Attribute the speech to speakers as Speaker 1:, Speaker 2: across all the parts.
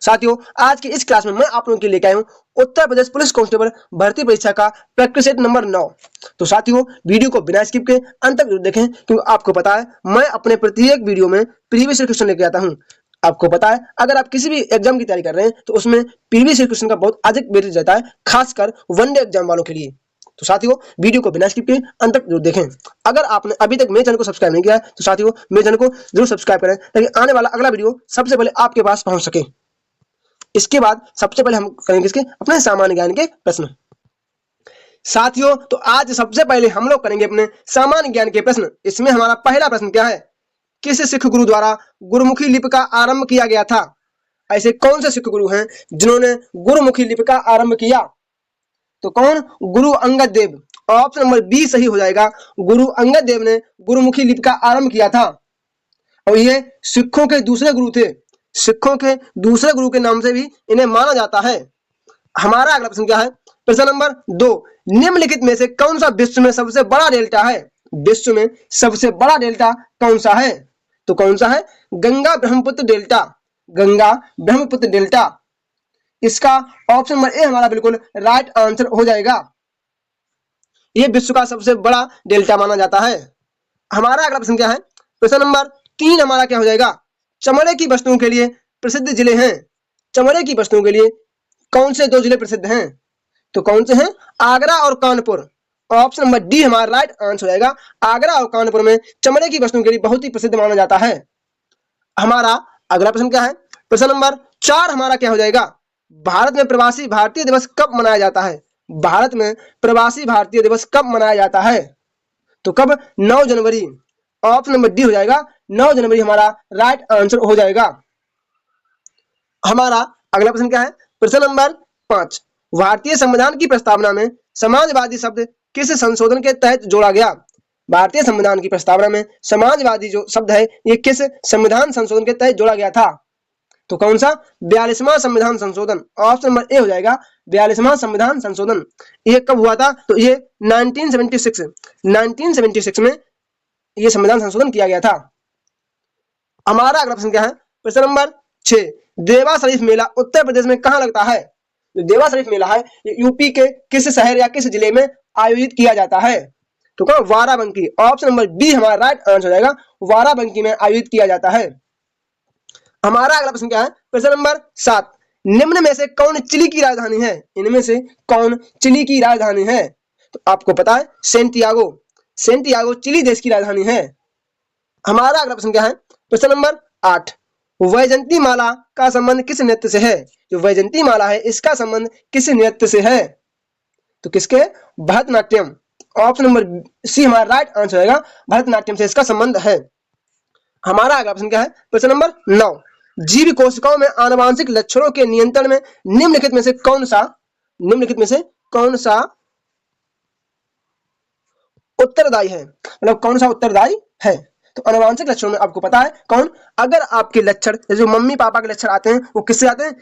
Speaker 1: साथियों, आज की इस क्लास में मैं आप लोगों के लिए लेके आया हूँ उत्तर प्रदेश पुलिस कांस्टेबल भर्ती परीक्षा का प्रैक्टिस सेट नंबर 9। तो साथियों, वीडियो को बिना स्किप के अंत तक देखें, क्योंकि आपको पता है मैं अपने प्रत्येक वीडियो में प्रीवियस क्वेश्चन लेके आता हूँ। आपको पता है अगर आप किसी भी एग्जाम की तैयारी कर रहे हैं तो उसमें प्रीवियस क्वेश्चन का बहुत अधिक वेटेज रहता है, खासकर वनडे एग्जाम वालों के लिए। तो साथियों, वीडियो को बिना स्किप के अंत तक जरूर देखें। अगर आपने अभी तक मेरे चैनल को सब्सक्राइब नहीं किया है तो साथियों मेरे चैनल को जरूर सब्सक्राइब करें, ताकि आने वाला अगला वीडियो सबसे पहले आपके पास पहुंच सके। इसके बाद सबसे पहले हम करेंगे इसके अपने सामान्य ज्ञान के प्रश्न। साथियों, तो आज सबसे पहले हम लोग करेंगे अपने सामान्य ज्ञान के प्रश्न। इसमें हमारा पहला प्रश्न क्या है? किस सिख गुरु द्वारा गुरुमुखी लिपि का आरंभ किया गया था? ऐसे कौन से सिख गुरु हैं जिन्होंने गुरुमुखी लिपि का आरंभ किया? तो कौन? Guru Angad Dev. Option number B सही हो जाएगा। गुरु अंगद देव ने गुरुमुखी लिपि का आरंभ किया था और ये सिखों के दूसरे गुरु थे। सिखों के दूसरे गुरु के नाम से भी इन्हें माना जाता है। हमारा अगला प्रश्न क्या है? प्रश्न नंबर 2, निम्नलिखित में से कौन सा विश्व में सबसे बड़ा डेल्टा है? विश्व में सबसे बड़ा डेल्टा कौन सा है? तो कौन सा है? गंगा ब्रह्मपुत्र डेल्टा। गंगा ब्रह्मपुत्र डेल्टा, इसका ऑप्शन नंबर ए हमारा बिल्कुल राइट आंसर हो जाएगा। यह विश्व का सबसे बड़ा डेल्टा माना जाता है। हमारा अगला प्रश्न क्या है? प्रश्न नंबर 3 हमारा क्या हो जाएगा? चमड़े की वस्तुओं के लिए प्रसिद्ध जिले हैं। चमड़े की वस्तुओं के लिए कौन से 2 जिले प्रसिद्ध हैं? तो कौन से हैं? आगरा और कानपुर। ऑप्शन नंबर डी हमारा राइट आंसर हो जाएगा। आगरा और कानपुर में चमड़े की वस्तुओं के लिए बहुत ही प्रसिद्ध माना जाता है। हमारा अगला प्रश्न क्या है? प्रश्न नंबर 4 हमारा क्या हो जाएगा? भारत में प्रवासी भारतीय दिवस कब मनाया जाता है? भारत में प्रवासी भारतीय दिवस कब मनाया जाता है? तो कब? 9 जनवरी। ऑप्शन नंबर डी हो जाएगा। 9 जनवरी हमारा राइट आंसर हो जाएगा। हमारा अगला प्रश्न क्या है? प्रश्न नंबर 5, भारतीय संविधान की प्रस्तावना में समाजवादी शब्द किस संशोधन के तहत जोड़ा गया? भारतीय संविधान की प्रस्तावना में समाजवादी जो शब्द है ये किस संविधान संशोधन के तहत जोड़ा गया था? तो कौन सा? 42वां संविधान संशोधन। ऑप्शन नंबर ए हो जाएगा। 42वां संविधान संशोधन। ये कब हुआ था? तो ये 1976 में ये संविधान संशोधन किया गया था। हमारा अगला प्रश्न क्या है? प्रश्न नंबर 6, देवा शरीफ मेला उत्तर प्रदेश में कहां लगता है? जो देवा शरीफ मेला है ये यूपी के किस शहर या किस जिले में आयोजित किया जाता है? तो कहां? बाराबंकी। ऑप्शन नंबर बी हमारा राइट आंसर हो जाएगा। बाराबंकी में आयोजित किया जाता है। हमारा अगला प्रश्न क्या है? प्रश्न नंबर 7, निम्न में से कौन चिली की राजधानी है? इनमें से कौन चिली की राजधानी है? तो आपको पता है सेंटियागो। सेंटियागो चिली देश की राजधानी है। हमारा अगला प्रश्न क्या है? प्रश्न नंबर 8, वैजयंती माला का संबंध किस नृत्य से है? जो वैजयंती माला है इसका संबंध किस नृत्य से है? तो किसके? भरतनाट्यम। ऑप्शन नंबर सी हमारा राइट आंसर होगा। भरतनाट्यम से इसका संबंध है। हमारा अगला प्रश्न क्या है? प्रश्न नंबर 9, जीव कोशिकाओं में आनुवांशिक लक्षणों के नियंत्रण में निम्नलिखित में से कौन सा उत्तरदायी है? मतलब कौन सा उत्तरदायी है? तो आनुवांशिक लक्षणों में आपको पता है कौन? अगर आपके लक्षण जो मम्मी पापा के लक्षण आते हैं वो किससे आते हैं?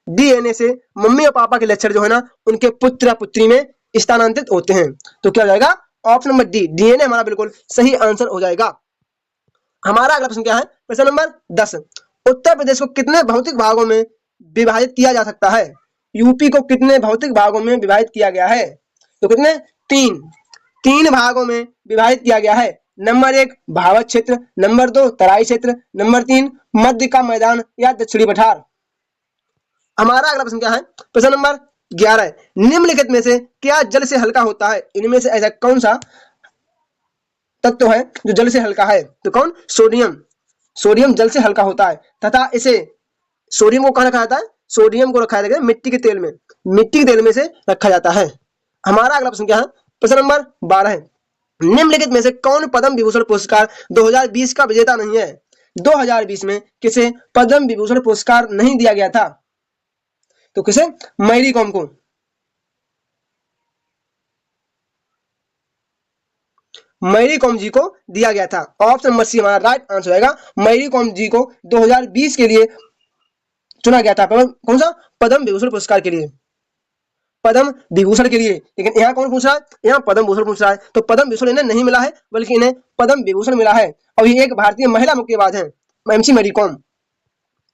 Speaker 1: डीएनए से मम्मी और पापा के लक्षण जो है ना उनके पुत्र पुत्री में स्थानांतरित होते हैं। तो क्या हो जाएगा? ऑप्शन नंबर डी, डीएनए हमारा बिल्कुल सही आंसर हो जाएगा। हमारा अगला प्रश्न क्या है? प्रश्न नंबर 10, उत्तर प्रदेश को कितने भौतिक भागों में विभाजित किया जा सकता है? यूपी को कितने भौतिक भागों में विभाजित किया गया है? तो कितने? 3 भागों में विभाजित किया गया है। नंबर 1 भावत क्षेत्र, नंबर 2 तराई क्षेत्र, नंबर 3 मध्य का मैदान या दक्षिणी पठार। हमारा अगला प्रश्न क्या है? प्रश्न नंबर 11, निम्नलिखित में से क्या जल से हल्का होता है? इनमें से ऐसा कौन सा तत्व है जो जल से हल्का है? तो कौन? सोडियम जल से हल्का होता है तथा इसे सोडियम को कहां रखा जाता है? सोडियम को रखा जाता है मिट्टी के तेल में से रखा जाता है। हमारा अगला प्रश्न क्या है? प्रश्न नंबर 12, निम्नलिखित में से कौन पद्म विभूषण पुरस्कार 2020 का विजेता नहीं है? 2020 में किसे पद्म विभूषण पुरस्कार नहीं दिया गया था? तो किसे? मैरी कॉम को। मैरी कॉम जी को दिया गया था। ऑप्शन नंबर सी हमारा राइट आंसर होगा। मैरी कॉम जी को 2020 के लिए चुना गया था। कौन सा? पद्म विभूषण पुरस्कार के लिए। पद्म विभूषण के लिए। लेकिन यहाँ कौन पूछ रहा है? यहाँ पद्म भूषण पूछ रहा है। तो पद्म विभूषण इन्हें नहीं मिला है बल्कि इन्हें पद्म विभूषण मिला है और ये एक भारतीय महिला मुक्केबाज है, एमसी मैरी कॉम।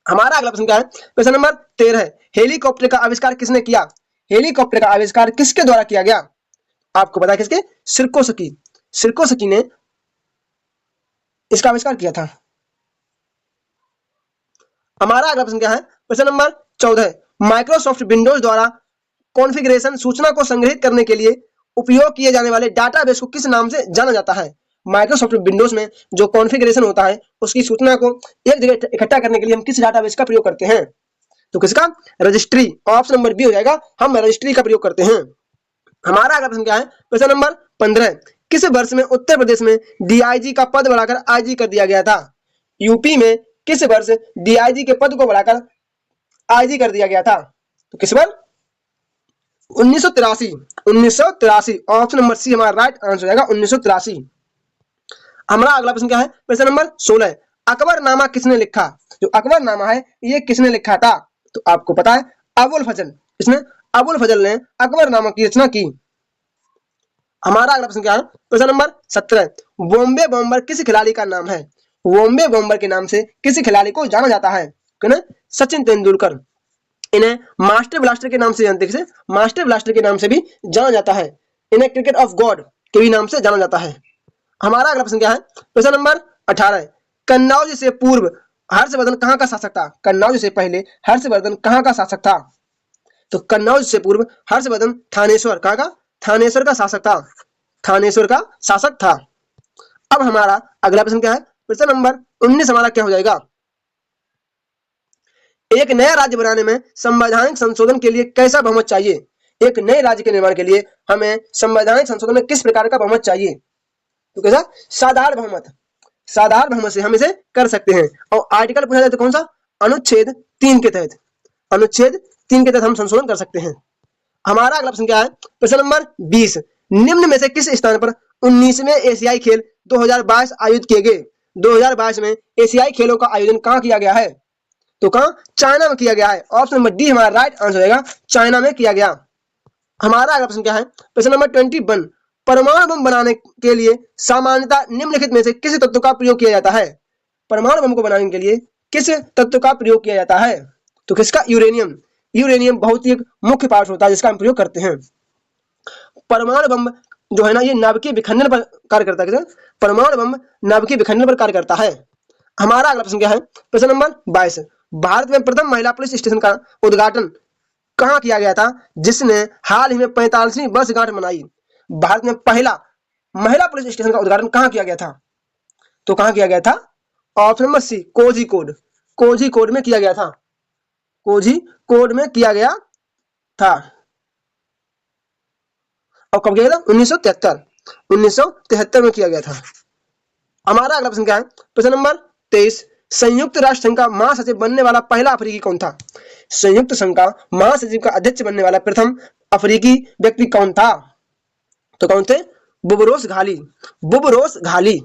Speaker 1: हमारा अगला प्रश्न क्या है, प्रश्न नंबर 13 है, हेलीकॉप्टर का आविष्कार किसने किया? हेलीकॉप्टर का आविष्कार किसके द्वारा किया गया? आपको पता है किसके? सिरकोस्की। सिरकोस्की ने इसका आविष्कार किया था। हमारा अगला प्रश्न क्या है, प्रश्न नंबर 14, माइक्रोसॉफ्ट विंडोज द्वारा कॉन्फ़िगरेशन सूचना को संग्रहित करने के लिए उपयोग किए जाने वाले डाटाबेस को किस नाम से जाना जाता है? माइक्रोसॉफ्ट विंडोज में जो कॉन्फ़िगरेशन होता है उसकी सूचना को एक जगह इकट्ठा करने के लिए हम किस डाटाबेस का प्रयोग करते हैं? तो किसका? रजिस्ट्री। ऑप्शन नंबर बी हो जाएगा, हम रजिस्ट्री का प्रयोग करते हैं। हमारा अगला प्रश्न क्या है, प्रश्न नंबर 15, किस वर्ष में उत्तर प्रदेश में डीआईजी का पद बढ़ाकर आईजी कर दिया गया था? यूपी में किस वर्ष डीआईजी के पद को बढ़ाकर आईजी कर दिया गया था? तो किस वर्ष? 1983। 1983 ऑप्शन नंबर सी हमारा राइट आंसर हो जाएगा, 1983। हमारा अगला प्रश्न क्या है, प्रश्न नंबर 16, अकबरनामा किसने लिखा? जो अकबरनामा है ये किसने लिखा था? तो आपको पता है अबुल फजल। इसने अबुल फजल ने अकबरनामा की रचना की। हमारा अगला प्रश्न क्या है, प्रश्न नंबर 17, बॉम्बे बॉम्बर किस खिलाड़ी का नाम है? बॉम्बे बॉम्बर के नाम से किस खिलाड़ी को जाना जाता है? सचिन तेंदुलकर। इन्हें मास्टर ब्लास्टर के नाम से जानते हैं, मास्टर ब्लास्टर के नाम से भी जाना जाता है। इन्हें क्रिकेट ऑफ गॉड के भी नाम से जाना जाता है। हमारा अगला प्रश्न क्या है, प्रश्न नंबर 18, कन्नौज से पूर्व हर्षवर्धन कहाँ का शासक था? कन्नौज से पहले हर्षवर्धन कहाँ का शासक था? तो कन्नौज से पूर्व हर्षवर्धन थानेश्वर कहाँ का? थानेश्वर का शासक था। थानेश्वर का शासक था। अब हमारा अगला प्रश्न क्या है, प्रश्न नंबर 19 हमारा क्या हो जाएगा, एक नया राज्य बनाने में संवैधानिक संशोधन के लिए कैसा बहुमत चाहिए? एक नए राज्य के निर्माण के लिए हमें संवैधानिक संशोधन में किस प्रकार का बहुमत चाहिए? तो कैसा? साधारण बहुमत। साधारण बहुमत से हम इसे कर सकते हैं। और आर्टिकल पूछा जाए तो कौन सा? अनुच्छेद 3 के तहत। अनुच्छेद 3 के तहत हम संशोधन कर सकते हैं। हमारा अगला प्रश्न क्या है, प्रश्न नंबर 20, निम्न में से किस स्थान पर 19वें एशियाई खेल 2022 आयोजित किए गए? 2022 में एशियाई खेलों का आयोजन कहाँ किया गया है? तो कहाँ? चाइना में किया गया है। ऑप्शन नंबर डी हमारा राइट आंसर होगा, चाइना में किया गया। हमारा अगला प्रश्न क्या है, प्रश्न नंबर 21, परमाणु बम बनाने के लिए सामान्यतः निम्नलिखित में से किस तत्व का प्रयोग किया जाता है? परमाणु बम को बनाने के लिए किस तत्व का प्रयोग किया जाता है? तो किसका? यूरेनियम। यूरेनियम बहुत ही एक मुख्य पार्ट होता है जिसका हम प्रयोग करते हैं। परमाणु बम जो है ना ये नाभिकीय विखंडन पर कार्य करता है। परमाणु बम नाभिकीय विखंडन पर कार्य करता है। हमारा अगला प्रश्न क्या है, प्रश्न नंबर 22, भारत में प्रथम महिला पुलिस स्टेशन का उद्घाटन कहाँ किया गया था जिसने हाल ही में 45वीं वर्षगांठ मनाई? भारत में पहला महिला पुलिस स्टेशन का उद्घाटन कहाँ किया गया था? तो कहाँ किया गया था? Option number C, Kozhikode. Kozhikode में किया गया था। कोझिकोड में किया गया था। और कब किया गया था? 1973 में किया गया था। हमारा अगला प्रश्न क्या है, प्रश्न नंबर 23, संयुक्त राष्ट्र संघ का महासचिव बनने वाला पहला अफ्रीकी कौन था? संयुक्त संघ का महासचिव का अध्यक्ष बनने वाला प्रथम अफ्रीकी व्यक्ति कौन था? तो कौन थे? बुबरोस घाली। बुबरोस घाली।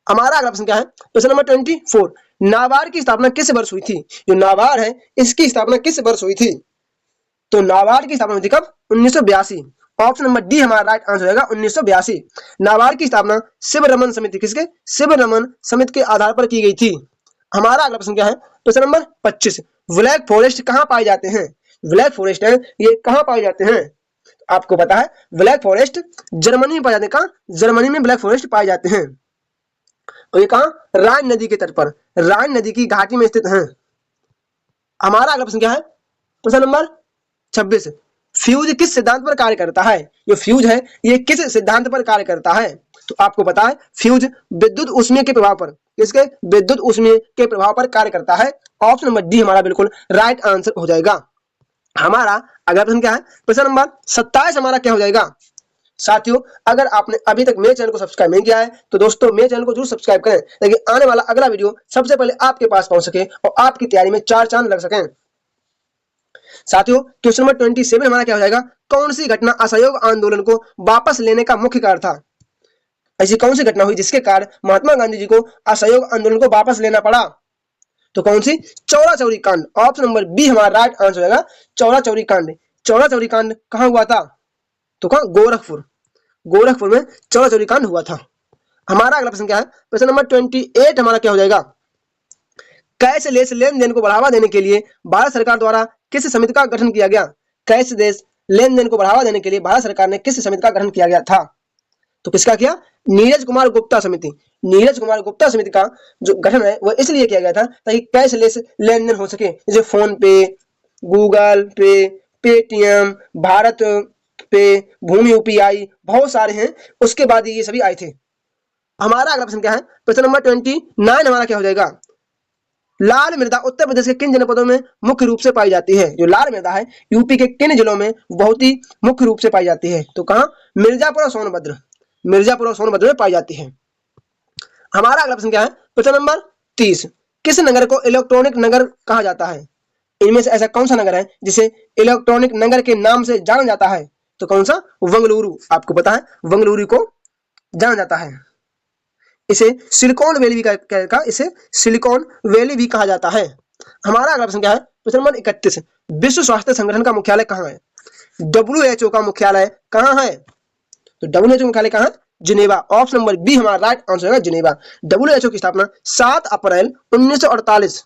Speaker 1: हमारा अगला प्रश्न क्या है, प्रश्न नंबर 24, नाबार्ड की स्थापना किस वर्ष हुई थी? जो नाबार्ड है इसकी स्थापना किस वर्ष हुई थी? तो नाबार्ड की स्थापना हुई थी कब? 1982। ऑप्शन नंबर डी हमारा राइट आंसर होगा, 1982। नाबार्ड की स्थापना शिवरमन समिति, किसके? शिवरमन समिति के आधार पर की गई थी। हमारा अगला प्रश्न क्या है, प्रश्न नंबर 25, ब्लैक फॉरेस्ट कहाँ पाए जाते हैं? ब्लैक फॉरेस्ट है ये कहाँ पाए जाते हैं? आपको पता है ब्लैक फॉरेस्ट जर्मनी में पाए जाते हैं। कहाँ? जर्मनी में ब्लैक फॉरेस्ट पाए जाते हैं। और ये कहाँ? राइन नदी के तट पर, राइन नदी की घाटी में स्थित है। हमारा अगला प्रश्न क्या है, प्रश्न नंबर 26, फ्यूज किस सिद्धांत पर कार्य करता है? जो फ्यूज है ये किस सिद्धांत पर कार्य करता है? तो आपको पता है फ्यूज विद्युत ऊष्मीय के प्रभाव पर, किसके? विद्युत ऊष्मीय के प्रभाव पर कार्य करता है। ऑप्शन नंबर डी हमारा बिल्कुल राइट आंसर हो जाएगा। हमारा अगला प्रश्न क्या है, प्रश्न नंबर 27 हमारा क्या हो जाएगा? साथियों अगर आपने अभी तक मेरे चैनल को सब्सक्राइब नहीं किया है तो दोस्तों मेरे चैनल को जरूर सब्सक्राइब करें ताकि आने वाला अगला वीडियो सबसे पहले आपके पास पहुंच सके और आपकी तैयारी में 4 चांद लग सकें। साथियों क्वेश्चन नंबर 27 हमारा क्या हो जाएगा, कौन सी घटना असहयोग आंदोलन को वापस लेने का मुख्य कारण था? ऐसी कौन सी घटना हुई जिसके कारण महात्मा गांधी जी को असहयोग आंदोलन को वापस लेना पड़ा? तो कौन सी? चौरा चौरी कांड। ऑप्शन नंबर बी हमारा राइट आंसर हो जाएगा, चौरा चौरी कांड। चौरा चौरी कांड कहाँ हुआ था? तो कहाँ? गोरखपुर। गोरखपुर में चौरा चौरी कांड हुआ था। हमारा अगला प्रश्न क्या है, प्रश्न नंबर 28 हमारा क्या हो जाएगा, कैशलेस लेन देन को बढ़ावा देने के लिए भारत सरकार द्वारा किस समिति का गठन किया गया? कैशलेस लेन देन को बढ़ावा देने के लिए भारत सरकार ने किस समिति का गठन किया गया था? तो किसका किया? नीरज कुमार गुप्ता समिति। नीरज कुमार गुप्ता समिति का जो गठन है वह इसलिए किया गया था ताकि कैशलेस लेन देन हो सके, जैसे फोन पे, गूगल पे, पेटीएम, भारत पे, भूमि यूपीआई, बहुत सारे हैं, उसके बाद ये सभी आए थे। हमारा अगला प्रश्न क्या है? प्रश्न नंबर 29 हमारा क्या हो जाएगा? लाल मृदा उत्तर प्रदेश के किन जनपदों में मुख्य रूप से पाई जाती है? जो लाल मृदा है यूपी के किन जिलों में बहुत ही मुख्य रूप से पाई जाती है? तो कहां? मिर्जापुर और सोनभद्र। मिर्जापुर और सोनभद्र में पाई जाती है। हमारा अगला प्रश्न क्या है? प्रश्न नंबर 30। किस नगर को इलेक्ट्रॉनिक नगर कहा जाता है? इनमें से ऐसा कौन सा नगर है जिसे इलेक्ट्रॉनिक नगर के नाम से जाना जाता है? तो कौन सा? बेंगलुरु। आपको पता है बेंगलुरु को जाना जाता है। इसे सिलिकॉन वैली भी इसे सिलिकॉन वैली भी कहा जाता है। हमारा अगला प्रश्न क्या है? प्रश्न नंबर 31। विश्व स्वास्थ्य संगठन का मुख्यालय कहाँ है? WHO का मुख्यालय कहाँ है? तो WHO मुख्यालय कहाँ है? जिनेवा। ऑप्शन नंबर बी हमारा राइट आंसर होगा, जिनेवा। WHO की स्थापना 7 अप्रैल 1948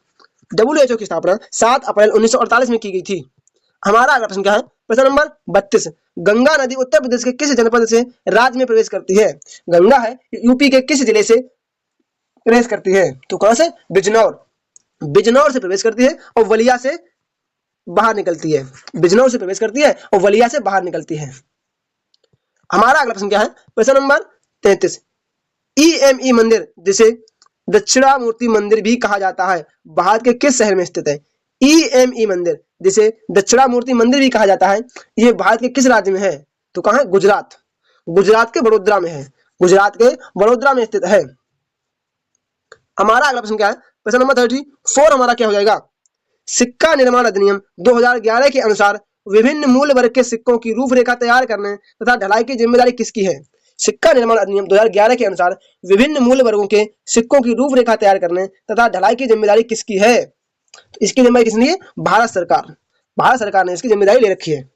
Speaker 1: WHO की स्थापना 7 अप्रैल 1948 में की गई थी। हमारा अगला प्रश्न क्या है? प्रश्न नंबर 32। गंगा नदी उत्तर प्रदेश के किस जनपद से राज्य में प्रवेश करती है? गंगा है यूपी के किस जिले से प्रवेश करती है? तो कहां से? बिजनौर। बिजनौर से प्रवेश करती है और बलिया से बाहर निकलती है। बिजनौर से प्रवेश करती है और बलिया से बाहर निकलती है। हमारा अगला प्रश्न क्या है? प्रश्न नंबर 33। EME मंदिर जिसे दक्षिणामूर्ति मंदिर भी कहा जाता है भारत के किस शहर में स्थित है? EME मंदिर जिसे दक्षिणामूर्ति मंदिर भी कहा जाता है यह भारत के किस राज्य में है? तो कहां है? गुजरात। गुजरात के बड़ोदरा में है। गुजरात के बड़ोदरा में स्थित है। हमारा अगला प्रश्न क्या है? प्रश्न नंबर 34 हमारा क्या हो जाएगा? सिक्का निर्माण अधिनियम 2011 के अनुसार विभिन्न मूल्य वर्ग के सिक्कों की रूपरेखा तैयार करने तथा ढलाई की जिम्मेदारी किसकी है? सिक्का निर्माण अधिनियम 2011 के अनुसार विभिन्न मूल्य वर्गों के सिक्कों की रूपरेखा तैयार करने तथा ढलाई की जिम्मेदारी किसकी है? तो इसकी जिम्मेदारी किसने है? भारत सरकार। भारत सरकार ने इसकी जिम्मेदारी ले रखी है।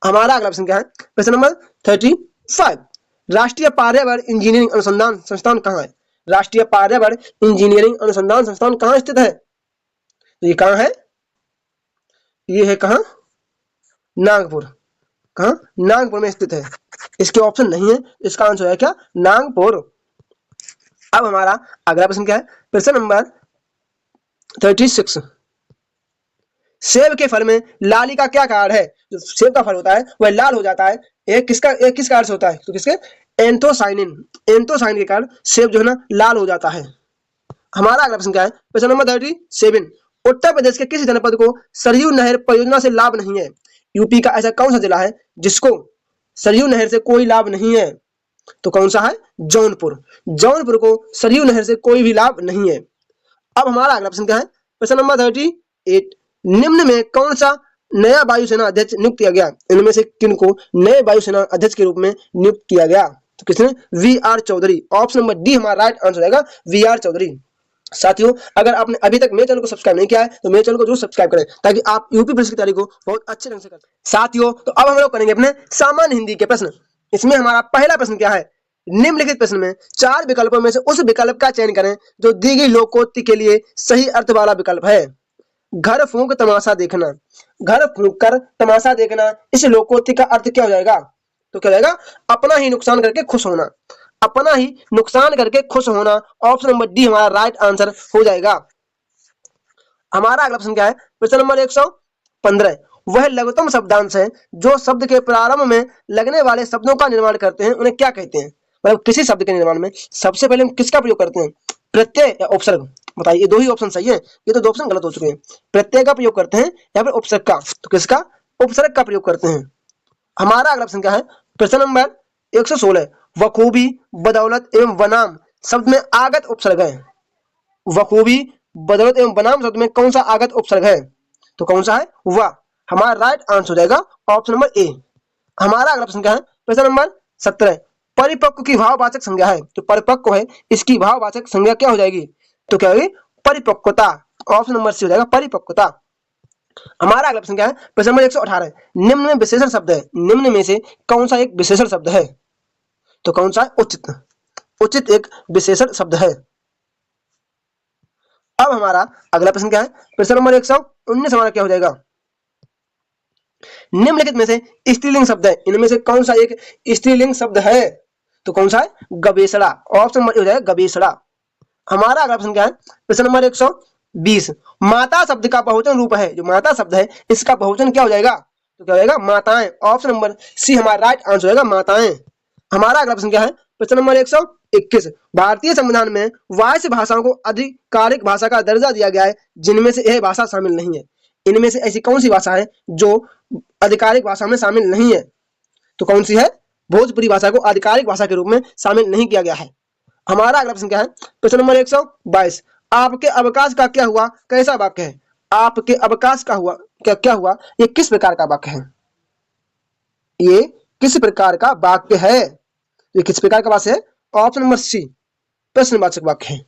Speaker 1: हमारा अगला प्रश्न क्या है? प्रश्न नंबर 35। राष्ट्रीय पर्यावरण इंजीनियरिंग अनुसंधान संस्थान कहाँ है? राष्ट्रीय पर्यावरण इंजीनियरिंग अनुसंधान संस्थान कहाँ स्थित है? तो ये कहाँ है? ये है कहाँ? नागपुर। कहाँ? नागपुर में स्थित है। इसके ऑप्शन नहीं है, इसका आंसर है क्या? नागपुर। अब हमारा अगला प्रश्न क्या है? प्रश्न नंबर 36। सेब के फल में लाली का क्या कारण है? जो सेब का फल होता है वह लाल हो जाता है, एक किस कारण से होता है? तो किसके? एंथोसाइनिन। एंथोसाइनिन के कारण सेब जो है ना लाल हो जाता है। हमारा अगला प्रश्न क्या है? प्रश्न नंबर 37। उत्तर प्रदेश के किस जनपद को सरयू नहर परियोजना से लाभ नहीं है? यूपी का ऐसा कौन सा जिला है जिसको सरयू नहर से कोई लाभ नहीं है? तो कौन सा है? जौनपुर। जौनपुर को सरयू नहर से कोई भी लाभ नहीं है। अब हमारा अगला प्रश्न क्या है? प्रश्न नंबर 38। निम्न में कौन सा नया वायुसेना अध्यक्ष नियुक्त किया गया? इनमें से किनको नए वायुसेना अध्यक्ष के रूप में नियुक्त किया गया? तो किसने? VR Chaudhary. Option number D हमारा राइट आंसर रहेगा, VR चौधरी। साथियों, अगर आपने अभी तक मेरे चैनल को सब्सक्राइब नहीं किया है तो मेरे चैनल को जरूर सब्सक्राइब करें ताकि आप यूपी पुलिस की तैयारी को बहुत अच्छे ढंग से कर सकें। साथियों, तो अब हम लोग करेंगे अपने सामान्य हिंदी के प्रश्न। इसमें हमारा पहला प्रश्न क्या है? निम्नलिखित प्रश्न में 4 विकल्पों में से उस विकल्प का चयन करें जो दी गई लोकोक्ति के लिए सही अर्थ वाला विकल्प है। घर फूंक तमाशा देखना। घर फूंक कर तमाशा देखना, इस लोकोक्ति का अर्थ क्या हो जाएगा? तो क्या हो जाएगा? अपना ही नुकसान करके खुश होना। अपना ही नुकसान करके खुश होना। ऑप्शन नंबर डी हमारा राइट आंसर हो जाएगा। हमारा अगला प्रश्न क्या है? प्रश्न नंबर 115। वह लघुतम शब्दांश है जो शब्द के प्रारंभ में लगने वाले शब्दों का निर्माण करते हैं, उन्हें क्या कहते हैं? मतलब किसी शब्द के निर्माण में सबसे पहले हम किसका प्रयोग करते हैं? प्रत्यय या उपसर्ग? बताइए, ये दो ही ऑप्शन सही है, ये तो दो ऑप्शन गलत हो चुके हैं। प्रत्यय का प्रयोग करते हैं या फिर उपसर्ग का? तो किसका? उपसर्ग का प्रयोग करते हैं। हमारा अगला प्रश्न क्या है? प्रश्न नंबर 116। वखूबी, बदौलत एवं बनाम शब्द में आगत उपसर्ग है। वखूबी, बदौलत एवं बनाम शब्द में कौन सा आगत उपसर्ग है? तो कौन सा है? वह। हमारा राइट आंसर हो जाएगा ऑप्शन नंबर ए। हमारा अगला प्रश्न क्या है? प्रश्न नंबर 17। परिपक्व की भाववाचक संज्ञा है, जो परिपक्व है इसकी भाववाचक संज्ञा क्या हो जाएगी? तो क्या होगी? परिपक्वता। ऑप्शन नंबर सी हो जाएगा, परिपक्वता। हमारा अगला प्रश्न क्या है? प्रश्न नंबर 118। निम्न में विशेषण शब्द है, निम्न में से कौन सा एक विशेषण शब्द है? तो कौन सा? उचित। उचित एक विशेषण शब्द है। अब हमारा अगला प्रश्न क्या है, प्रश्न नंबर 119 हमारा क्या हो जाएगा, निम्नलिखित में से स्त्रीलिंग शब्द है, इनमें से कौन सा एक स्त्रीलिंग शब्द है, तो कौन सा है, गवेषणा, ऑप्शन नंबर हो जाएगा गवेषणा। हमारा अगला प्रश्न क्या है, प्रश्न नंबर 120, माता शब्द का बहुवचन रूप है, जो माता शब्द है इसका बहुवचन क्या हो जाएगा, तो क्या हो जाएगा, माताएं, ऑप्शन नंबर सी हमारा राइट आंसर होगा माताएं। हमारा अगला प्रश्न क्या है, प्रश्न नंबर 121, भारतीय संविधान में वायस्य भाषाओं को आधिकारिक भाषा का दर्जा दिया गया है, जिनमें से यह भाषा शामिल नहीं है, इनमें से ऐसी कौन सी भाषा है जो आधिकारिक भाषा में शामिल नहीं है, तो कौन सी है, भोजपुरी भाषा को आधिकारिक भाषा के रूप में शामिल नहीं किया गया है। हमारा अगला प्रश्न क्या है, प्रश्न नंबर 122, आपके अवकाश का क्या हुआ कैसा वाक्य है, आपके अवकाश का हुआ क्या क्या हुआ, ये किस प्रकार का वाक्य है, ये किस प्रकार का वाक्य है, ये किस प्रकार का वाक्य है, ऑप्शन नंबर सी प्रश्नवाचक वाक्य है।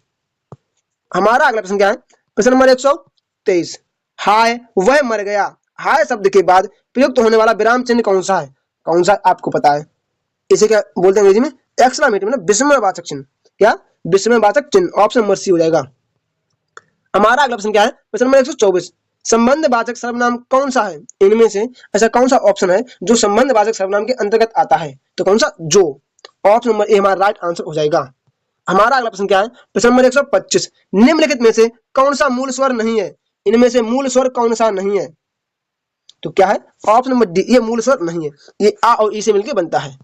Speaker 1: हमारा अगला प्रश्न क्या है, प्रश्न नंबर 123, हाय वह मर गया, हाय शब्द के बाद प्रयुक्त होने वाला विराम चिन्ह कौन सा है, कौन सा आपको पता है, इसे क्या बोलते हैं अंग्रेजी में, एक्सक्लेमेटिव मतलब विस्मयवाचक चिन्ह, क्या विस्मयवाचक चिन्ह, ऑप्शन नंबर सी हो जाएगा। हमारा अगला प्रश्न क्या है, प्रश्न नंबर 124, संबंधवाचक सर्वनाम कौन सा है, इनमें से ऐसा कौन सा ऑप्शन है जो संबंधवाचक सर्वनाम के अंतर्गत आता है, तो कौन सा, जो, ऑप्शन नंबर ए हमारा राइट आंसर हो जाएगा। हमारा अगला प्रश्न क्या है, प्रश्न नंबर 125, निम्नलिखित में से कौन सा मूल स्वर नहीं है, इनमें से मूल स्वर कौन सा नहीं है, तो क्या है, ऑप्शन नंबर डी, ये मूल स्वर नहीं है, ये आ और ई से मिलकर बनता है।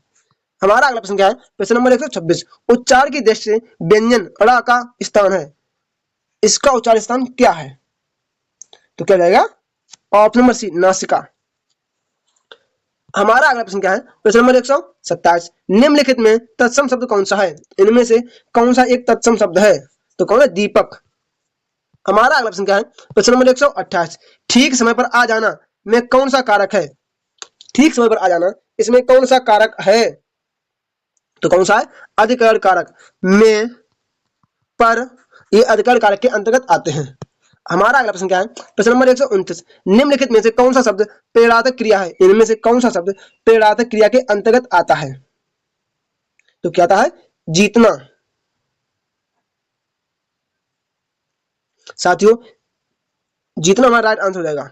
Speaker 1: हमारा अगला प्रश्न क्या है, प्रश्न नंबर 126, उच्चार की दृष्टि से व्यंजन ड़ का स्थान है, इसका उच्चार स्थान क्या है, तो क्या जाएगा, ऑप्शन नंबर सी नासिका। हमारा अगला प्रश्न क्या है, प्रश्न नंबर 127, निम्नलिखित में तत्सम शब्द कौन सा है, इनमें से कौन सा एक तत्सम शब्द है, तो कौन है, दीपक। हमारा अगला प्रश्न क्या है, प्रश्न नंबर 128, ठीक समय पर आ जाना में कौन सा कारक है, ठीक समय पर आ जाना इसमें कौन सा कारक है, तो कौन सा है, अधिकरण कारक, में, पर, ये अधिकरण कारक के अंतर्गत आते हैं। हमारा अगला प्रश्न क्या है, प्रश्न नंबर 129, निम्नलिखित में से कौन सा शब्द प्रेरणात्मक क्रिया है, इनमें से कौन सा शब्द प्रेरणात्मक क्रिया के अंतर्गत आता है, तो क्या आता है, जीतना। साथियों जीतना हमारा राइट आंसर हो जाएगा।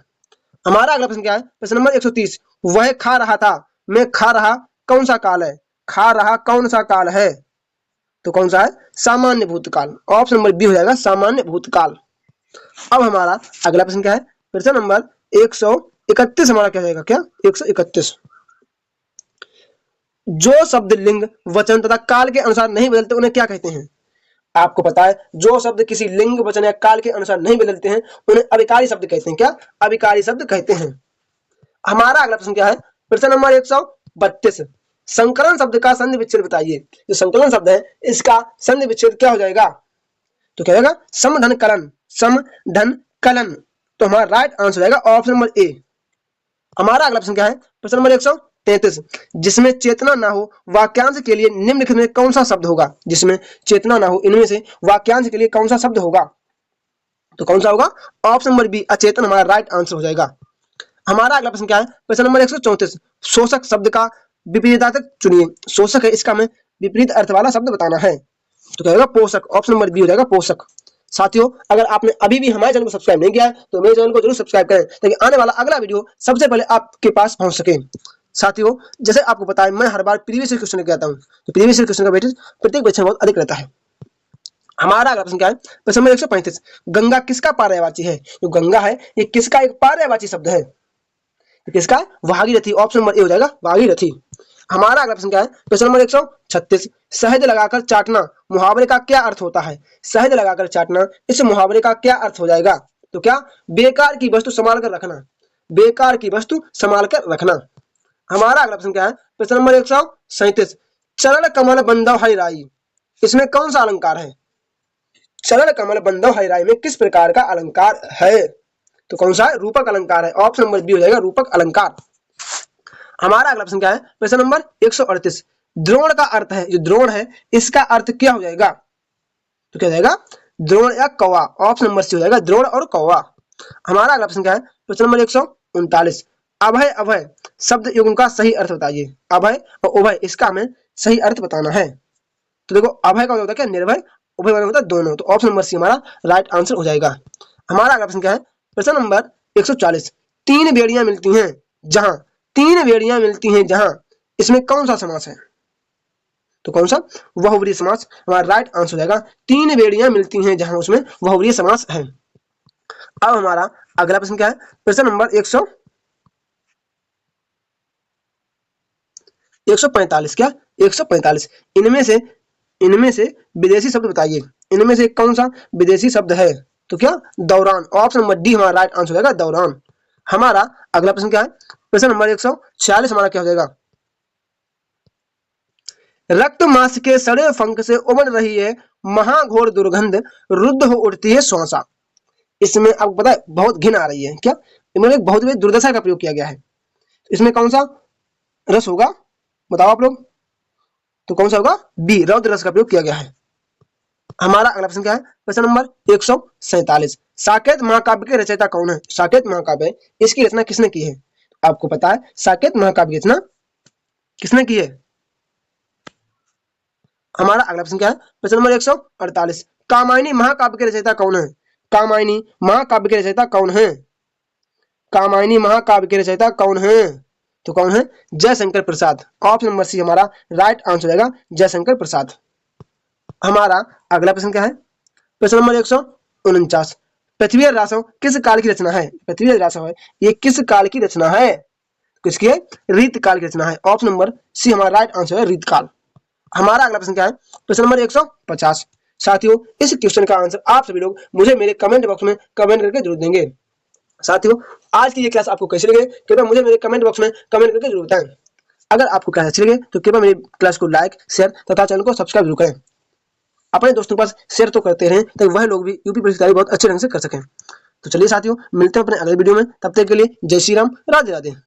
Speaker 1: हमारा अगला प्रश्न क्या है, प्रश्न नंबर 130, वह खा रहा था मैं खा रहा कौन सा काल है, खा रहा कौन सा काल है, तो कौन सा है, सामान्य भूतकाल, ऑप्शन नंबर बी हो जाएगा सामान्य भूतकाल। अब हमारा अगला प्रश्न क्या है, प्रश्न नंबर 131 हमारा क्या जाएगा, क्या 131, जो शब्द लिंग वचन तथा काल के अनुसार नहीं बदलते उन्हें क्या कहते हैं, आपको पता है जो शब्द किसी लिंग वचन या काल के अनुसार नहीं बदलते हैं उन्हें अविकारी शब्द कहते हैं, क्या अविकारी शब्द कहते हैं। हमारा अगला प्रश्न क्या है, प्रश्न नंबर 132, संकलन शब्द का संधि विच्छेद बताइए, जो संकलन शब्द है इसका संधि विच्छेद क्या हो जाएगा, तो क्या होगा, समधन कलन, समधन कलन, तो हमारा राइट आंसर हो जाएगा ऑप्शन नंबर ए। हमारा अगला प्रश्न क्या है, प्रश्न नंबर 133, जिसमें चेतना ना हो वाक्यांश के लिए निम्नलिखित में कौन सा शब्द होगा, जिसमें चेतना ना हो इनमें से वाक्यांश के लिए कौन सा शब्द होगा, तो कौन सा होगा, ऑप्शन नंबर बी अचेतन हमारा राइट आंसर हो जाएगा। हमारा अगला प्रश्न क्या है, प्रश्न नंबर 134, शोषक शब्द का विपरीतार्थक चुनिए, शोषक है इसका हमें विपरीत अर्थ वाला शब्द बताना है, तो क्या होगा, पोषक, ऑप्शन नंबर बी हो जाएगा पोषक। साथियों अगर आपने अभी भी हमारे चैनल को सब्सक्राइब नहीं किया है तो मेरे चैनल को जरूर सब्सक्राइब करें ताकि आने वाला अगला वीडियो सबसे पहले आपके पास पहुंच सके। साथियों जैसे आपको पता है मैं हर बार प्रीवियस ईयर क्वेश्चन लेके आता हूं, तो प्रीवियस ईयर क्वेश्चन का वेटेज प्रत्येक परीक्षा में बहुत अधिक रहता है। हमारा अगला प्रश्न क्या है, प्रश्न नंबर 135, गंगा किसका पर्यायवाची है, जो गंगा है ये किसका एक पर्यायवाची शब्द है, तो किसका, भागीरथी, ऑप्शन नंबर ए हो जाएगा भागीरथी। हमारा अगला प्रश्न क्या है, प्रश्न नंबर 136, शहद लगाकर चाटना मुहावरे का क्या अर्थ होता है, शहद लगाकर चाटना इस मुहावरे का क्या अर्थ हो जाएगा, तो क्या बेकार की वस्तु संभाल कर रखना, बेकार की वस्तु संभाल कर रखना। हमारा अगला प्रश्न क्या है, प्रश्न नंबर 137, चरण कमल बंधव हरिराई इसमें कौन सा अलंकार है, चरण कमल बंधव हरिराई में किस प्रकार का अलंकार है, तो कौन सा है, रूपक अलंकार है, ऑप्शन नंबर बी हो जाएगा रूपक अलंकार। हमारा अगला प्रश्न क्या है, प्रश्न नंबर 138, द्रोण का अर्थ है, जो द्रोण है इसका अर्थ क्या हो जाएगा, तो क्या हो जाएगा, द्रोण या कौवा, ऑप्शन नंबर सी हो जाएगा द्रोण और कौवा। हमारा अगला प्रश्न क्या है, प्रश्न नंबर 139, अभय अभय शब्द युग्म का सही अर्थ बताइए, अभय और उभय इसका हमें सही अर्थ बताना है। तो देखो अभय का होता है क्या, निर्भय, उभय माने होता है दोनों। तो ऑप्शन नंबर सी हमारा राइट आंसर हो जाएगा। हमारा अगला प्रश्न क्या है, प्रश्न नंबर 140। तीन बेड़ियां मिलती हैं जहां, तीन बेड़ियां मिलती हैं जहां, इसमें कौन सा समास है? तो कौन सा? बहुव्रीहि समास हमारा राइट आंसर हो जाएगा। तीन बेड़ियां मिलती हैं जहां, उसमें बहुव्रीहि समास है। अब हमारा अगला प्रश्न क्या है, प्रश्न नंबर 145। क्या 145? इनमें से विदेशी शब्द बताइए। इनमें से कौन सा विदेशी शब्द है? तो क्या दौरान। ऑप्शन नंबर डी हमारा राइट आंसर हो जाएगा, दौरान। हमारा अगला प्रश्न क्या है, प्रश्न नंबर 146 हमारा क्या हो जाएगा, रक्त मांस के सड़े फंक से उमड़ रही है महाघोर दुर्गंध, रुद्ध हो उठती है श्वासा। इसमें आपको पता है बहुत घिन आ रही है। क्या इन्होंने बहुत दुर्दशा का प्रयोग किया गया है। इसमें कौन सा रस होगा बताओ आप लोग? तो कौन सा होगा? बी, रौद्र रस का प्रयोग किया गया है। हमारा अगला प्रश्न क्या है, प्रश्न नंबर 147। साकेत महाकाव्य के रचयिता कौन है? साकेत महाकाव्य, इसकी रचना किसने की है? आपको पता है साकेत महाकाव्य की रचना किसने की है? हमारा अगला प्रश्न क्या है, प्रश्न नंबर 148। कामायनी महाकाव्य के रचयिता कौन है? कामायनी महाकाव्य के रचयिता कौन है? कामायनी महाकाव्य के रचयिता कौन है? तो कौन है? जयशंकर प्रसाद। ऑप्शन नंबर सी हमारा राइट आंसर हो जाएगा, जयशंकर प्रसाद। हमारा अगला प्रश्न क्या है, प्रश्न नंबर 149। पृथ्वी और रासव किस काल की रचना है? पृथ्वी और रासव है, ये किस काल की रचना है? किसकी है? रीत काल की रचना है। ऑप्शन नंबर सी हमारा राइट आंसर है, रीत काल। हमारा अगला प्रश्न क्या है, प्रश्न नंबर 150। साथियों इस क्वेश्चन का आंसर आप सभी लोग मुझे मेरे कमेंट बॉक्स में कमेंट करके जरूर देंगे। साथियों आज की ये क्लास आपको कैसी लगी कृपया मुझे मेरे कमेंट बॉक्स में कमेंट करके जरूर बताएं। अगर आपको क्लास अच्छी लगे तो कृपया मेरी क्लास को लाइक, शेयर तथा चैनल को सब्सक्राइब जरूर करें। अपने दोस्तों के पास शेयर तो करते रहें ताकि वह लोग भी यूपी पुलिस की तैयारी बहुत अच्छे ढंग से कर सकें। तो चलिए साथियों मिलते हैं अपने अगले वीडियो में, तब तक के लिए जय श्री राम, राधे राधे।